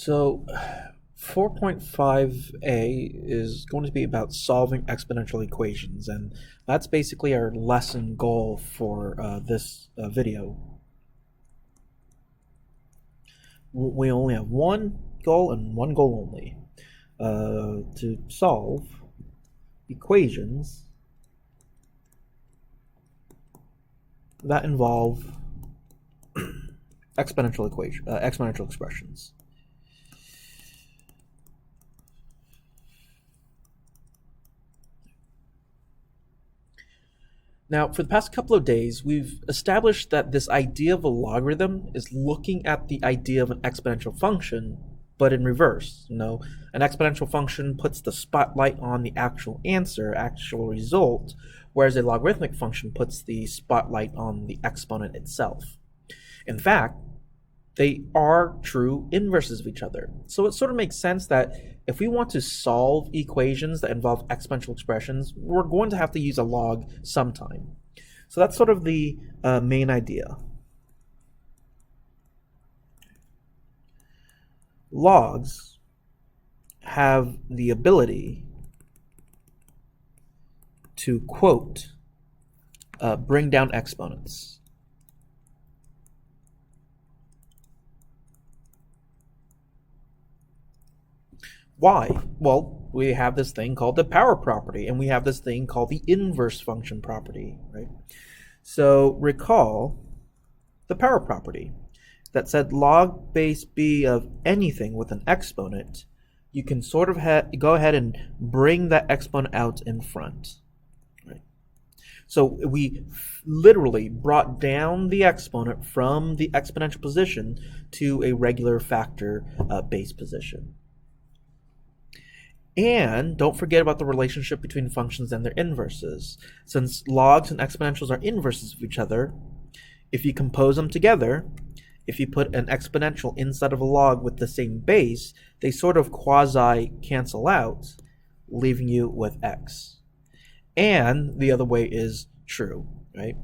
So 4.5a is going to be about solving exponential equations, and that's basically our lesson goal for this video. We only have one goal and one goal only, to solve equations that involve exponential expressions. Now, for the past couple of days, we've established that this idea of a logarithm is looking at the idea of an exponential function, but in reverse. An exponential function puts the spotlight on the actual answer, actual result, whereas a logarithmic function puts the spotlight on the exponent itself. In fact, they are true inverses of each other. So it sort of makes sense that if we want to solve equations that involve exponential expressions, we're going to have to use a log sometime. So that's sort of the main idea. Logs have the ability to, quote, bring down exponents. Why? Well, we have this thing called the power property, and we have this thing called the inverse function property, right? So recall the power property that said log base b of anything with an exponent, you can sort of go ahead and bring that exponent out in front, right? So we literally brought down the exponent from the exponential position to a regular factor base position. And don't forget about the relationship between functions and their inverses. Since logs and exponentials are inverses of each other, if you compose them together, if you put an exponential inside of a log with the same base, they sort of quasi-cancel out, leaving you with x. And the other way is true, right?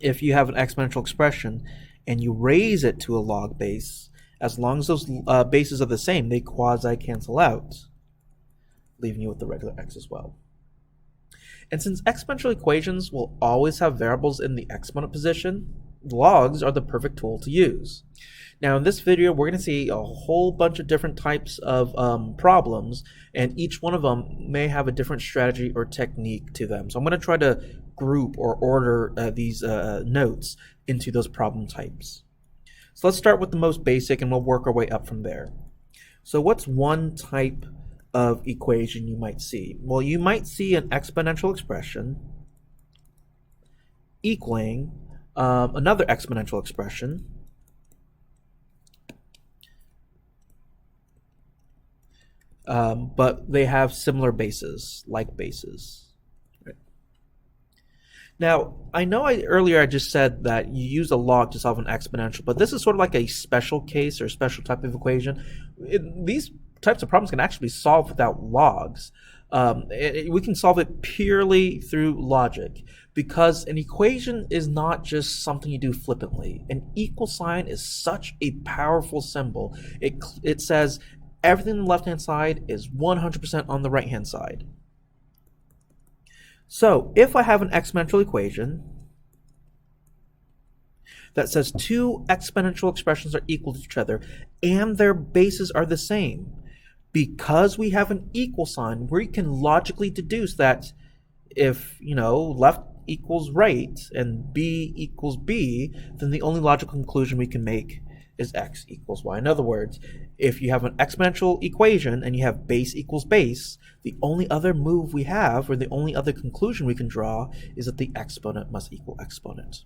If you have an exponential expression and you raise it to a log base, as long as those bases are the same, they quasi-cancel out, leaving you with the regular x as well. And since exponential equations will always have variables in the exponent position, logs are the perfect tool to use. Now in this video, we're going to see a whole bunch of different types of problems, and each one of them may have a different strategy or technique to them. So I'm going to try to group or order these notes into those problem types. So let's start with the most basic and we'll work our way up from there. So what's one type of equation you might see? Well, you might see an exponential expression equaling another exponential expression but they have similar bases, like bases. Now, I know earlier I just said that you use a log to solve an exponential, but this is sort of like a special case or a special type of equation. These types of problems can actually be solved without logs. We can solve it purely through logic, because an equation is not just something you do flippantly. An equal sign is such a powerful symbol. It says everything on the left-hand side is 100% on the right-hand side. So if I have an exponential equation that says two exponential expressions are equal to each other and their bases are the same, because we have an equal sign, we can logically deduce that if, left equals right and b equals b, then the only logical conclusion we can make is x equals y. In other words, if you have an exponential equation and you have base equals base, the only other move we have, or the only other conclusion we can draw, is that the exponent must equal exponent.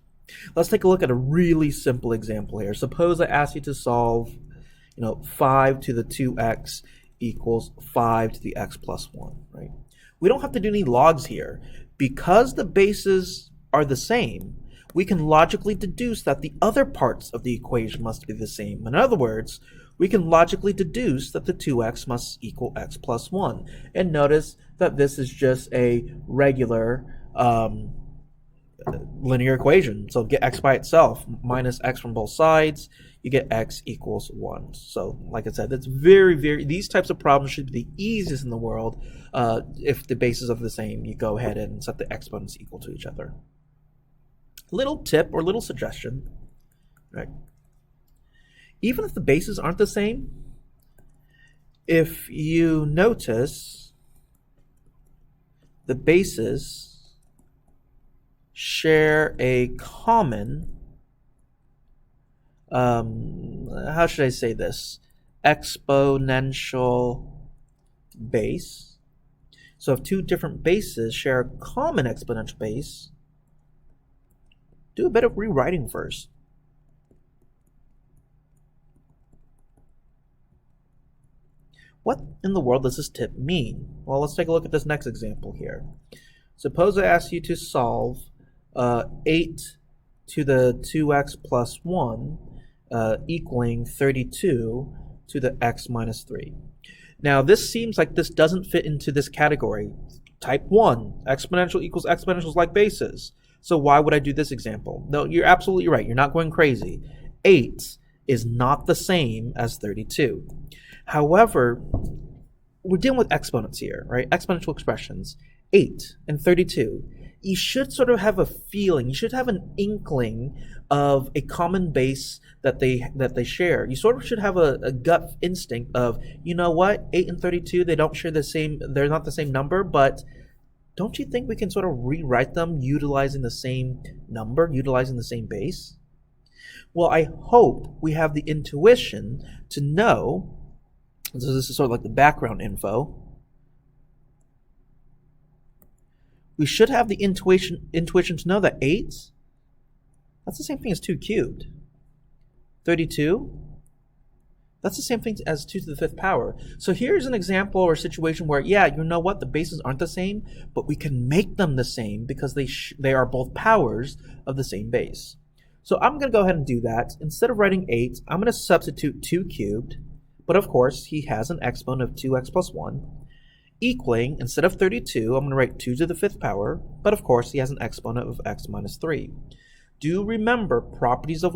Let's take a look at a really simple example here. Suppose I ask you to solve 5 to the 2x equals 5 to the x plus 1, right? We don't have to do any logs here. Because the bases are the same, we can logically deduce that the other parts of the equation must be the same. In other words, we can logically deduce that the 2x must equal x plus 1. And notice that this is just a regular linear equation. So get x by itself, minus x from both sides, you get x equals 1. So like I said, that's these types of problems should be the easiest in the world. If the bases are the same, you go ahead and set the exponents equal to each other. Little tip or little suggestion, right? Even if the bases aren't the same, if you notice the bases share a common, how should I say this, exponential base. So if two different bases share a common exponential base, do a bit of rewriting first. What in the world does this tip mean? Well, let's take a look at this next example here. Suppose I ask you to solve 8 to the 2x plus 1 equaling 32 to the x minus 3. Now, this seems like this doesn't fit into this category. Type 1, exponential equals exponentials like bases. So why would I do this example? No, you're absolutely right. You're not going crazy. 8 is not the same as 32. However, we're dealing with exponents here, right? Exponential expressions. 8 and 32. You should sort of have a feeling, you should have an inkling of a common base that they share. You sort of should have a gut instinct of, you know what, 8 and 32, they don't share the same, they're not the same number, but don't you think we can sort of rewrite them utilizing the same number, utilizing the same base? Well, I hope we have the intuition to know, so this is sort of like the background info, we should have the intuition to know that 8, that's the same thing as 2 cubed. 32, that's the same thing as 2 to the 5th power. So here's an example or a situation where, yeah, you know what, the bases aren't the same, but we can make them the same because they are both powers of the same base. So I'm going to go ahead and do that. Instead of writing 8, I'm going to substitute 2 cubed, but of course he has an exponent of 2x plus 1. Equaling, instead of 32, I'm going to write 2 to the 5th power, but of course he has an exponent of x minus 3. Do remember properties of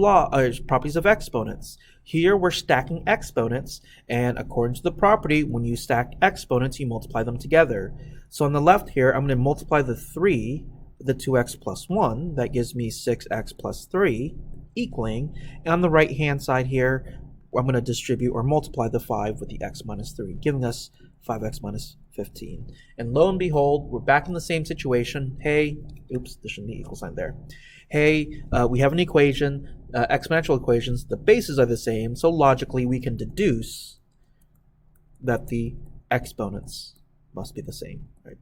exponents. Here we're stacking exponents, and according to the property, when you stack exponents, you multiply them together. So on the left here, I'm going to multiply the 3 with the 2x plus 1. That gives me 6x plus 3, equaling. And on the right-hand side here, I'm going to distribute or multiply the 5 with the x minus 3, giving us 5x minus 15. And lo and behold, we're back in the same situation. Hey, oops, there shouldn't be equal sign there. Hey, we have an equation, exponential equations. The bases are the same, so logically we can deduce that the exponents must be the same, right?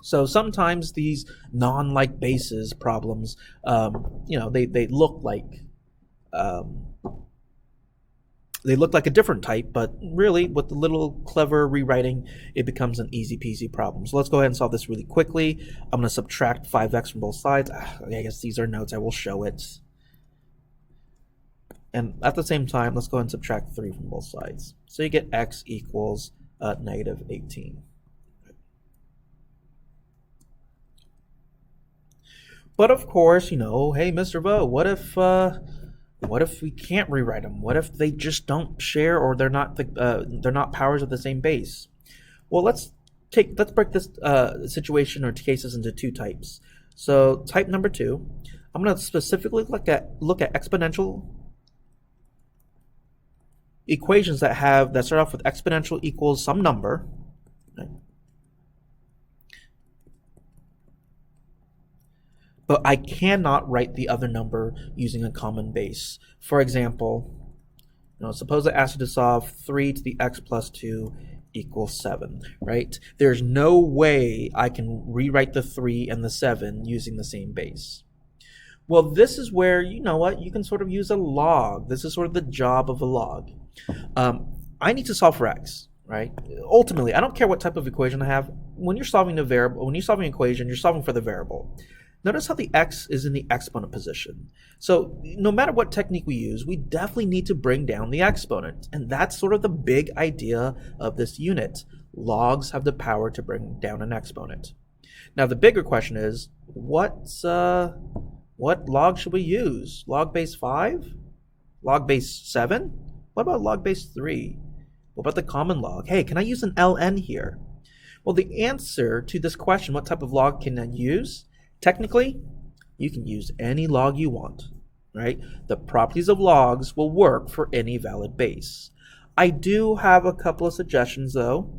So sometimes these non-like bases problems, they look like a different type, but really with a little clever rewriting, it becomes an easy peasy problem. So let's go ahead and solve this really quickly. I'm going to subtract 5x from both sides. I guess these are notes. I will show it. And at the same time, let's go ahead and subtract 3 from both sides. So you get x equals negative 18. But of course, hey, Mr. Vo, what if we can't rewrite them? What if they just don't share, or they're not powers of the same base? Well, let's break this situation or cases into 2 types. So type number 2, I'm going to specifically look at exponential equations that start off with exponential equals some number. Right? But I cannot write the other number using a common base. For example, suppose I asked you to solve 3 to the x plus 2 equals 7, right? There's no way I can rewrite the 3 and the 7 using the same base. Well, this is where, you can sort of use a log. This is sort of the job of a log. I need to solve for x, right? Ultimately, I don't care what type of equation I have. When you're solving an equation, you're solving for the variable. Notice how the x is in the exponent position. So no matter what technique we use, we definitely need to bring down the exponent. And that's sort of the big idea of this unit. Logs have the power to bring down an exponent. Now the bigger question is, what log should we use? Log base 5? Log base 7? What about log base 3? What about the common log? Hey, can I use an ln here? Well, the answer to this question, what type of log can I use? Technically, you can use any log you want, right? The properties of logs will work for any valid base. I do have a couple of suggestions though,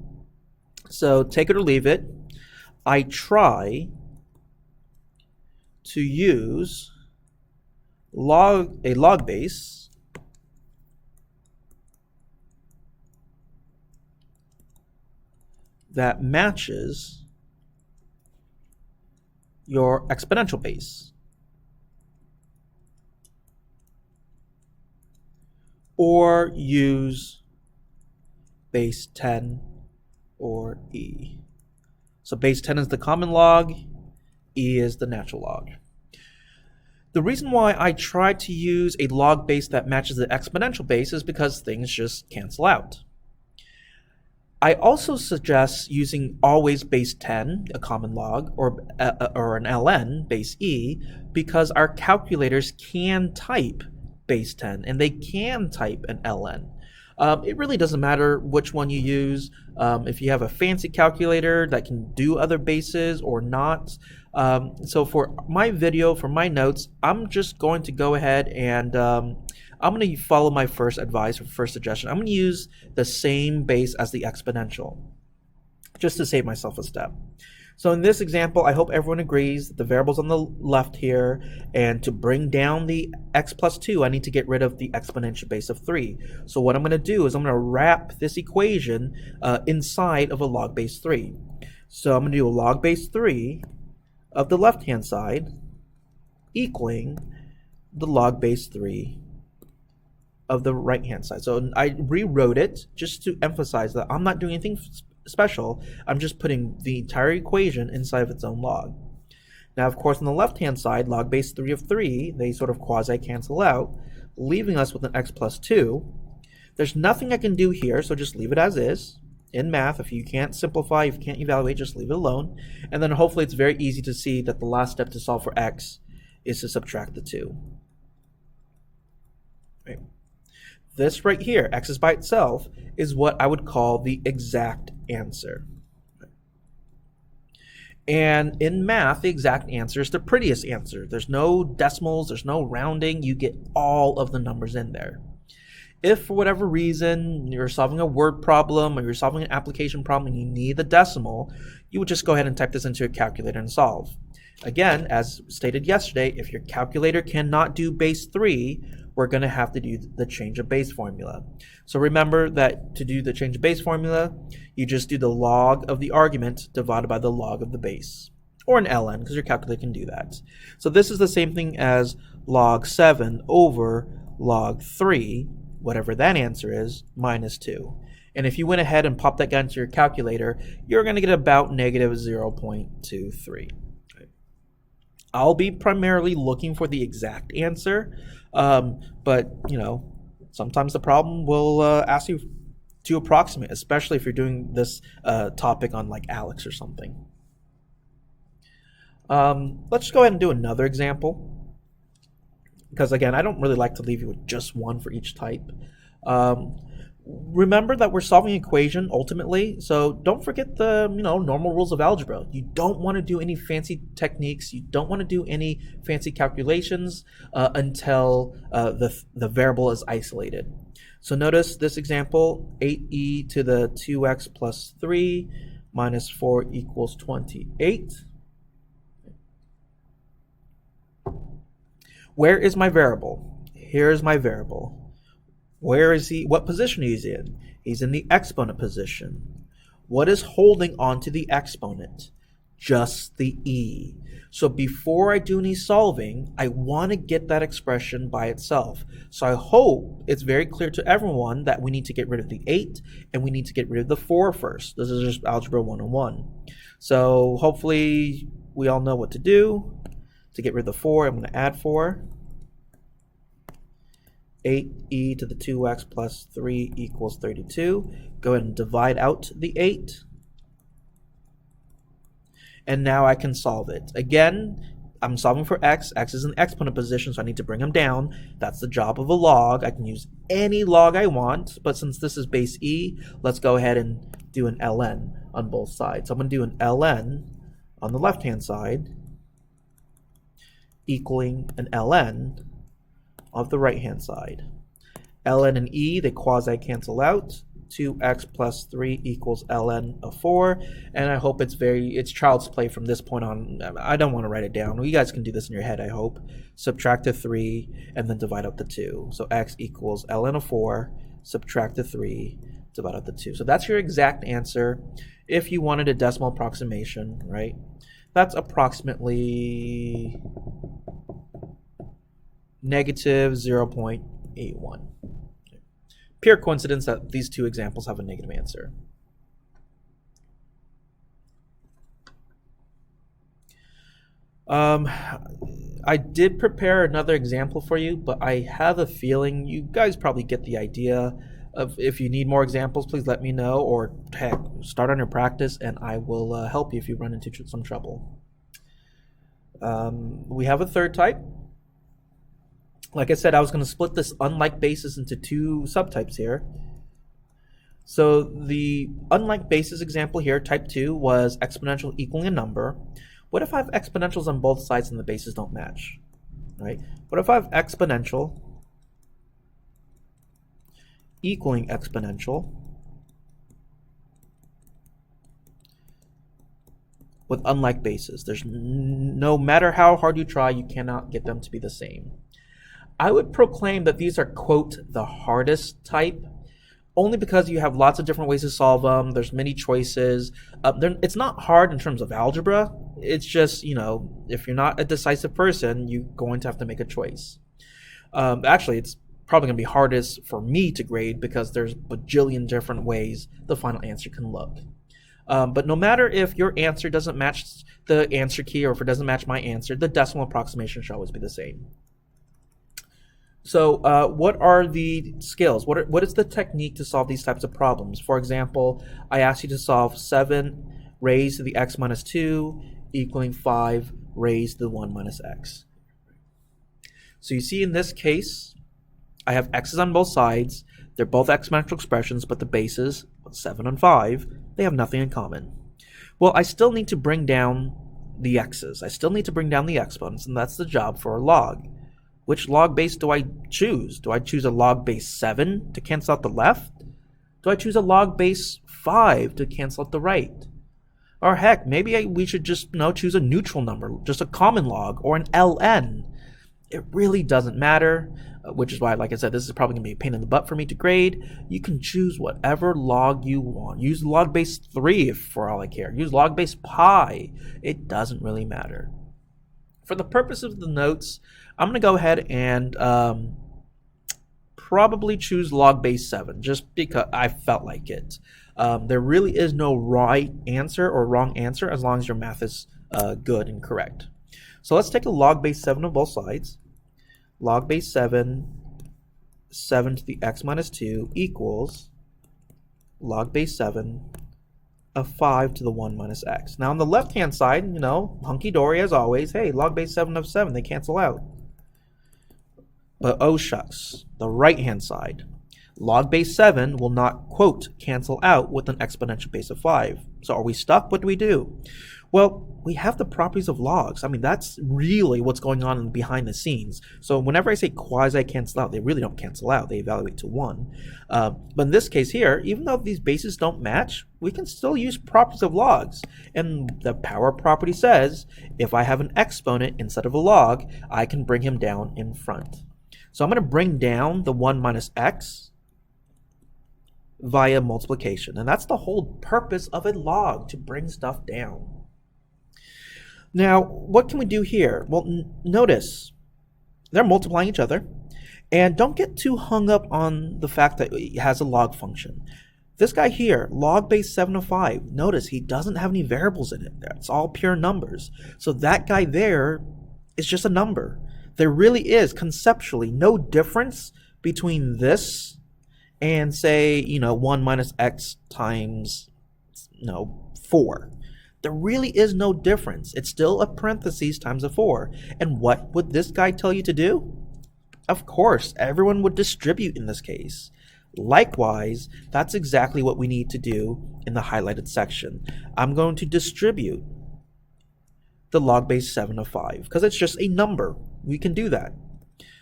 so take it or leave it. I try to use a log base that matches your exponential base, or use base 10 or e. So base 10 is the common log, e is the natural log. The reason why I try to use a log base that matches the exponential base is because things just cancel out. I also suggest using always base 10, a common log, or an ln, base e, because our calculators can type base 10 and they can type an ln. It really doesn't matter which one you use. If you have a fancy calculator that can do other bases or not. So for my video, for my notes, I'm just going to go ahead and I'm going to follow my first advice or first suggestion. I'm going to use the same base as the exponential, just to save myself a step. So in this example, I hope everyone agrees that the variable's on the left here, and to bring down the x plus 2, I need to get rid of the exponential base of 3. So what I'm going to do is I'm going to wrap this equation inside of a log base 3. So I'm going to do a log base 3 of the left-hand side equaling the log base 3 of the right-hand side. So I rewrote it just to emphasize that I'm not doing anything special. I'm just putting the entire equation inside of its own log. Now, of course, on the left-hand side, log base 3 of 3, they sort of quasi-cancel out, leaving us with an x plus 2. There's nothing I can do here, so just leave it as is. In math, if you can't simplify, if you can't evaluate, just leave it alone. And then hopefully it's very easy to see that the last step to solve for x is to subtract the 2. Right. This right here, x is by itself, is what I would call the exact answer. And in math, the exact answer is the prettiest answer. There's no decimals, there's no rounding, you get all of the numbers in there. If for whatever reason you're solving a word problem or you're solving an application problem and you need the decimal, you would just go ahead and type this into your calculator and solve. Again, as stated yesterday, if your calculator cannot do base 3, we're going to have to do the change of base formula. So remember that to do the change of base formula, you just do the log of the argument divided by the log of the base, or an ln, because your calculator can do that. So this is the same thing as log 7 over log 3, whatever that answer is, minus 2. And if you went ahead and popped that guy into your calculator, you're going to get about negative 0.23. I'll be primarily looking for the exact answer, but sometimes the problem will ask you to approximate, especially if you're doing this topic on like Alex or something. Let's just go ahead and do another example, because again, I don't really like to leave you with just one for each type. Remember that we're solving an equation ultimately, so don't forget the normal rules of algebra. You don't want to do any fancy techniques. You don't want to do any fancy calculations until the variable is isolated. So notice this example, 8e to the 2x plus 3 minus 4 equals 28. Where is my variable? Here's my variable. Where is he? What position is he in? He's in the exponent position. What is holding on to the exponent? Just the e. So before I do any solving, I want to get that expression by itself. So I hope it's very clear to everyone that we need to get rid of the 8 and we need to get rid of the 4 first. This is just Algebra 101. So hopefully we all know what to do. To get rid of the 4, I'm going to add 4. 8e to the 2x plus 3 equals 32. Go ahead and divide out the 8. And now I can solve it. Again, I'm solving for x. X is in the exponent position, so I need to bring them down. That's the job of a log. I can use any log I want, but since this is base e, let's go ahead and do an ln on both sides. So I'm going to do an ln on the left-hand side equaling an ln of the right-hand side. ln and e, they quasi-cancel out. 2x plus 3 equals ln of 4, and I hope it's child's play from this point on. I don't want to write it down. You guys can do this in your head, I hope. Subtract the 3 and then divide out the 2. So x equals ln of 4, subtract the 3, divide out the 2. So that's your exact answer. If you wanted a decimal approximation, right, that's approximately negative 0.81. Pure coincidence that these two examples have a negative answer. I did prepare another example for you, but I have a feeling you guys probably get the idea. If you need more examples, please let me know, or heck, start on your practice and I will help you if you run into some trouble. We have a third type. Like I said, I was going to split this unlike basis into two subtypes here. So the unlike basis example here, type 2, was exponential equaling a number. What if I have exponentials on both sides and the bases don't match? Right? What if I have exponential equaling exponential with unlike bases? There's no matter how hard you try, you cannot get them to be the same. I would proclaim that these are, quote, the hardest type, only because you have lots of different ways to solve them. There's many choices. It's not hard in terms of algebra. It's just, if you're not a decisive person, you're going to have to make a choice. Actually, it's probably going to be hardest for me to grade because there's a bajillion different ways the final answer can look. But no matter if your answer doesn't match the answer key or if it doesn't match my answer, the decimal approximation should always be the same. So what are the skills? What is the technique to solve these types of problems? For example, I asked you to solve 7 raised to the x minus 2 equaling 5 raised to the 1 minus x. So you see in this case, I have x's on both sides. They're both exponential expressions, but the bases, 7 and 5, they have nothing in common. Well, I still need to bring down the x's. I still need to bring down the exponents, and that's the job for a log. Which log base do I choose? Do I choose a log base 7 to cancel out the left? Do I choose a log base 5 to cancel out the right? Or heck, maybe we should just choose a neutral number, just a common log, or an ln. It really doesn't matter, which is why, like I said, this is probably going to be a pain in the butt for me to grade. You can choose whatever log you want. Use log base 3 for all I care. Use log base pi. It doesn't really matter. For the purpose of the notes, I'm going to go ahead and probably choose log base 7 just because I felt like it. There really is no right answer or wrong answer as long as your math is good and correct. So let's take a log base 7 of both sides. Log base 7, 7 to the x minus 2 equals log base 7 of 5 to the 1 minus x. Now on the left-hand side, hunky-dory as always. Hey, log base 7 of 7, they cancel out. But oh shucks, the right-hand side. Log base 7 will not, quote, cancel out with an exponential base of 5. So are we stuck? What do we do? Well, we have the properties of logs. I mean, that's really what's going on behind the scenes. So whenever I say quasi-cancel out, they really don't cancel out. They evaluate to 1. But in this case here, even though these bases don't match, we can still use properties of logs. And the power property says, if I have an exponent instead of a log, I can bring him down in front. So I'm going to bring down the 1 minus x via multiplication. And that's the whole purpose of a log, to bring stuff down. Now, what can we do here? Well, notice they're multiplying each other. And don't get too hung up on the fact that it has a log function. This guy here, log base 7 of 5, notice he doesn't have any variables in it. It's all pure numbers. So that guy there is just a number. There really is conceptually no difference between this and say, 1 minus x times, 4. There really is no difference. It's still a parentheses times a 4. And what would this guy tell you to do? Of course, everyone would distribute in this case. Likewise, that's exactly what we need to do in the highlighted section. I'm going to distribute the log base 7 of 5 because it's just a number. We can do that.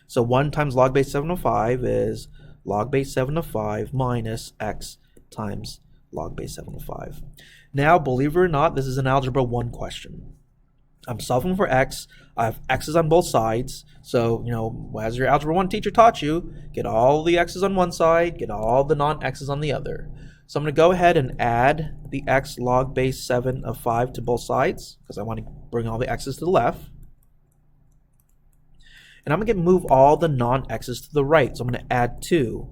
So 1 times log base 7 of 5 is log base 7 of 5 minus x times log base 7 of 5. Now, believe it or not, this is an Algebra 1 question. I'm solving for x. I have x's on both sides. So, as your Algebra 1 teacher taught you, get all the x's on one side, get all the non-x's on the other. So I'm going to go ahead and add the x log base 7 of 5 to both sides because I want to bring all the x's to the left. And I'm going to move all the non-x's to the right. So I'm going to add 2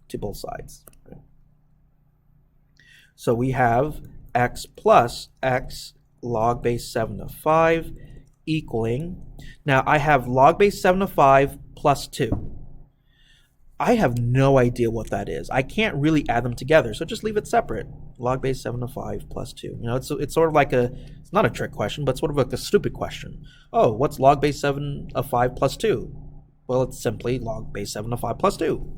to both sides. So we have x plus x log base 7 of 5 equaling, now I have log base 7 of 5 plus 2. I have no idea what that is. I can't really add them together, so just leave it separate. Log base 7 of 5 plus 2. It's sort of like it's not a trick question, but sort of like a stupid question. Oh, what's log base 7 of 5 plus 2? Well, it's simply log base 7 of 5 plus 2.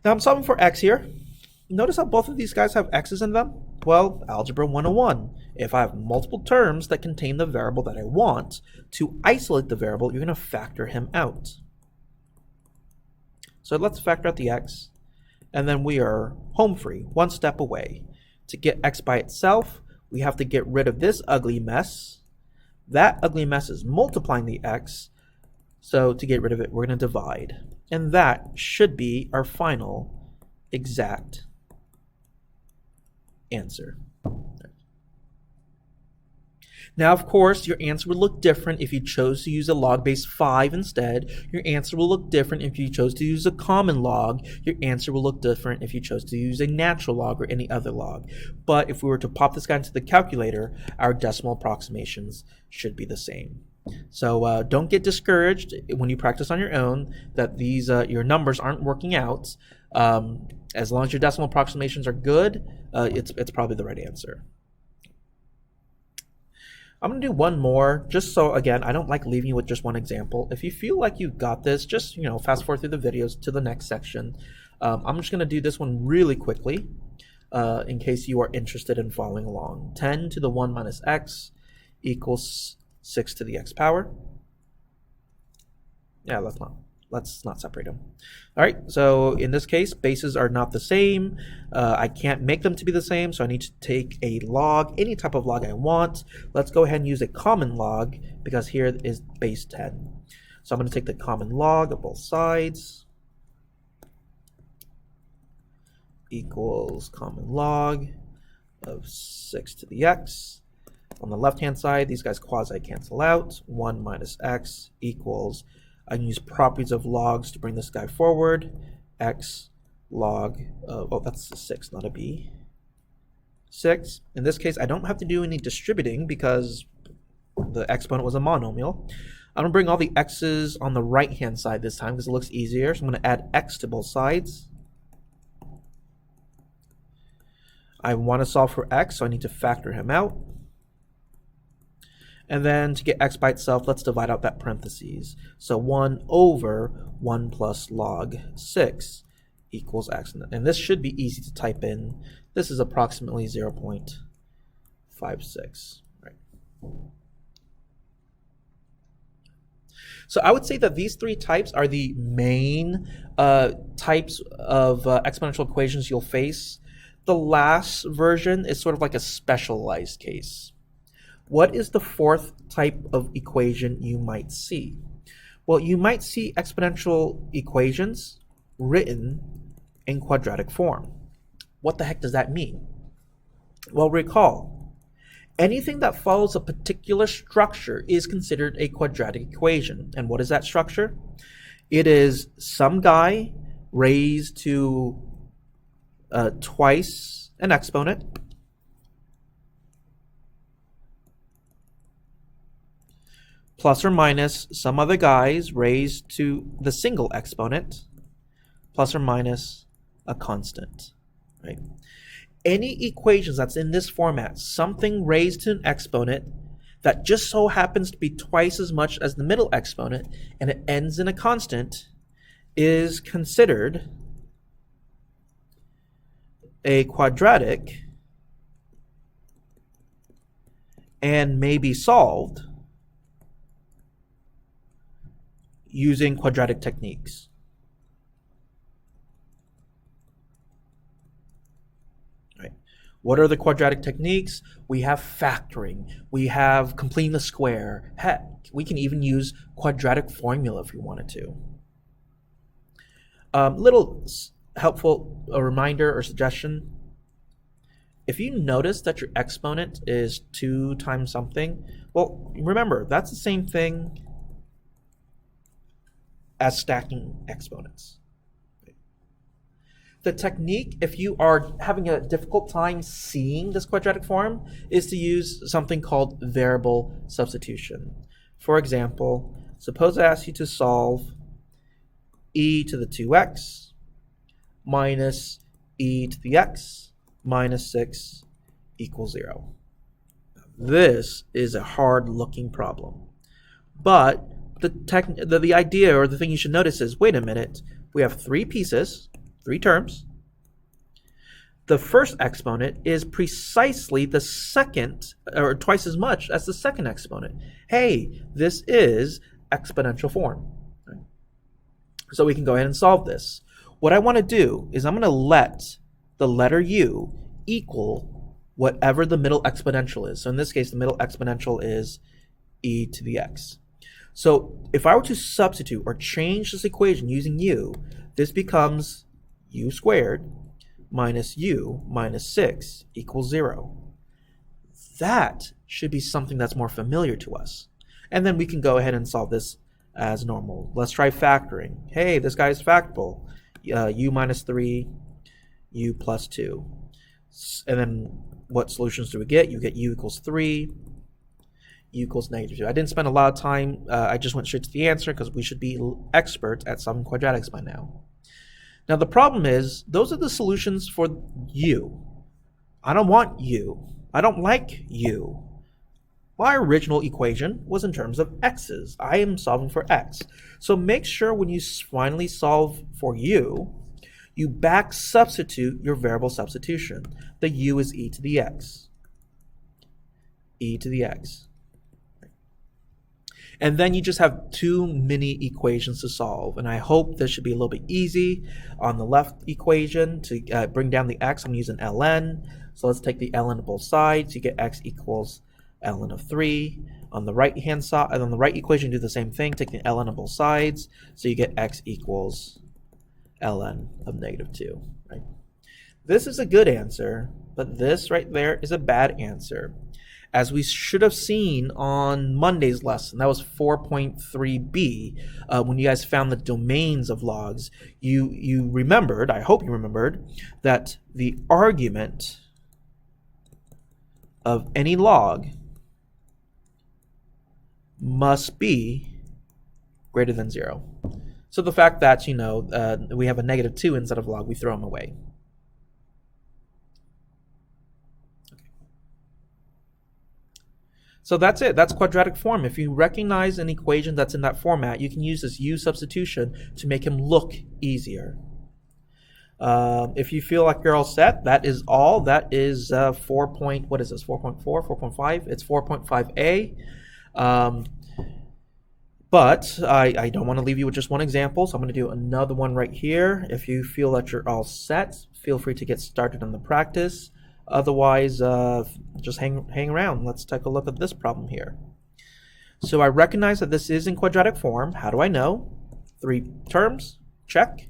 Now I'm solving for x here. Notice how both of these guys have x's in them? Well, Algebra 101. If I have multiple terms that contain the variable that I want, to isolate the variable, you're going to factor him out. So let's factor out the x, and then we are home free, one step away. To get x by itself, we have to get rid of this ugly mess. That ugly mess is multiplying the x, so to get rid of it, we're going to divide. And that should be our final exact answer. Now, of course, your answer would look different if you chose to use a log base 5 instead. Your answer will look different if you chose to use a common log. Your answer will look different if you chose to use a natural log or any other log. But if we were to pop this guy into the calculator, our decimal approximations should be the same. So don't get discouraged when you practice on your own that these your numbers aren't working out. As long as your decimal approximations are good, it's probably the right answer. I'm going to do one more, just so, again, I don't like leaving you with just one example. If you feel like you got this, just, fast forward through the videos to the next section. I'm just going to do this one really quickly in case you are interested in following along. 10 to the 1 minus x equals 6 to the x power. Yeah, let's not separate them. All right, so in this case, bases are not the same. I can't make them to be the same, so I need to take a log, any type of log I want. Let's go ahead and use a common log because here is base 10. So I'm going to take the common log of both sides equals common log of 6 to the x. On the left-hand side, these guys quasi-cancel out. 1 minus x equals, I can use properties of logs to bring this guy forward. X log of, oh, that's a 6, not a b. 6. In this case, I don't have to do any distributing because the exponent was a monomial. I'm going to bring all the x's on the right-hand side this time because it looks easier. So I'm going to add x to both sides. I want to solve for x, so I need to factor him out. And then to get x by itself, let's divide out that parentheses. So 1 over 1 plus log 6 equals x. And this should be easy to type in. This is approximately 0.56. Right. So I would say that these three types are the main types of exponential equations you'll face. The last version is sort of like a specialized case. What is the fourth type of equation you might see? Well, you might see exponential equations written in quadratic form. What the heck does that mean? Well, recall, anything that follows a particular structure is considered a quadratic equation. And what is that structure? It is some guy raised to twice an exponent plus or minus some other guys raised to the single exponent, plus or minus a constant, right? Any equations that's in this format, something raised to an exponent that just so happens to be twice as much as the middle exponent and it ends in a constant, is considered a quadratic and may be solved using quadratic techniques. Right. What are the quadratic techniques? We have factoring. We have completing the square. Heck, we can even use quadratic formula if we wanted to. Little helpful reminder or suggestion. If you notice that your exponent is 2 times something, well, remember, that's the same thing as stacking exponents. The technique, if you are having a difficult time seeing this quadratic form, is to use something called variable substitution. For example, suppose I ask you to solve e to the 2x minus e to the x minus 6 equals 0. This is a hard-looking problem. But the idea or the thing you should notice is, wait a minute, we have 3 pieces, 3 terms. The first exponent is precisely the second, or twice as much as the second exponent. Hey, this is exponential form. So we can go ahead and solve this. What I want to do is I'm going to let the letter u equal whatever the middle exponential is. So in this case, the middle exponential is e to the x. So if I were to substitute or change this equation using u, this becomes u squared minus u minus 6 equals 0. That should be something that's more familiar to us. And then we can go ahead and solve this as normal. Let's try factoring. Hey, this guy is factorable. U minus 3, u plus 2. And then what solutions do we get? You get u equals 3, u equals negative 2. I didn't spend a lot of time. I just went straight to the answer because we should be experts at solving quadratics by now. Now the problem is, those are the solutions for u. I don't want u. I don't like u. My original equation was in terms of x's. I am solving for x. So make sure when you finally solve for u, you back substitute your variable substitution. The u is e to the x. E to the x. And then you just have 2 mini equations to solve. And I hope this should be a little bit easy. On the left equation, to bring down the x, I'm using ln. So let's take the ln of both sides. You get x equals ln of 3. On the right hand side, and on the right equation, do the same thing. Take the ln of both sides. So you get x equals ln of negative 2. Right? This is a good answer, but this right there is a bad answer. As we should have seen on Monday's lesson, that was 4.3b, when you guys found the domains of logs, you remembered, I hope you remembered, that the argument of any log must be greater than 0. So the fact that, we have a negative 2 instead of log, we throw them away. So that's it. That's quadratic form. If you recognize an equation that's in that format, you can use this u substitution to make him look easier. If you feel like you're all set, that is all. That is 4.5? It's 4.5a. But I don't want to leave you with just one example, so I'm going to do another one right here. If you feel that you're all set, feel free to get started on the practice. Otherwise, just hang around. Let's take a look at this problem here. So I recognize that this is in quadratic form. How do I know? 3 terms, check.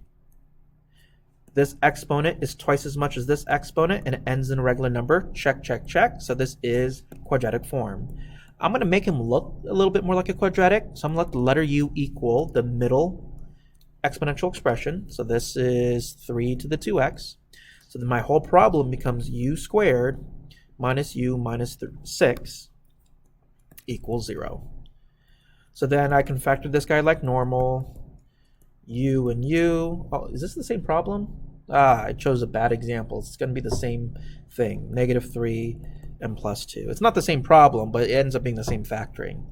This exponent is twice as much as this exponent, and it ends in a regular number. Check, check, check. So this is quadratic form. I'm going to make him look a little bit more like a quadratic. So I'm going to let the letter u equal the middle exponential expression. So this is 3 to the 2x. So then my whole problem becomes u squared minus u minus 6 equals 0. So then I can factor this guy like normal. U and u. Oh, is this the same problem? I chose a bad example. It's going to be the same thing, -3 and +2. It's not the same problem, but it ends up being the same factoring.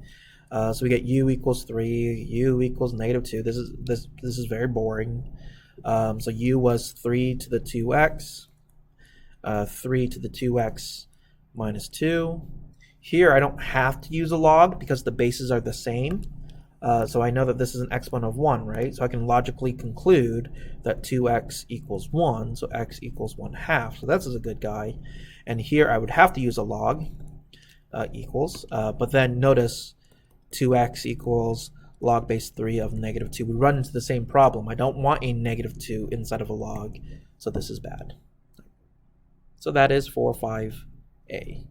So we get u equals 3, u equals -2. This is very boring. So u was 3 to the 2x, 3 to the 2x minus 2. Here I don't have to use a log because the bases are the same. So I know that this is an exponent of 1, right? So I can logically conclude that 2x equals 1, so x equals 1/2. So that's a good guy. And here I would have to use a log, equals. But then notice 2x equals log base 3 of -2. We run into the same problem. I don't want a -2 inside of a log, so this is bad. So that is 4, 5, A.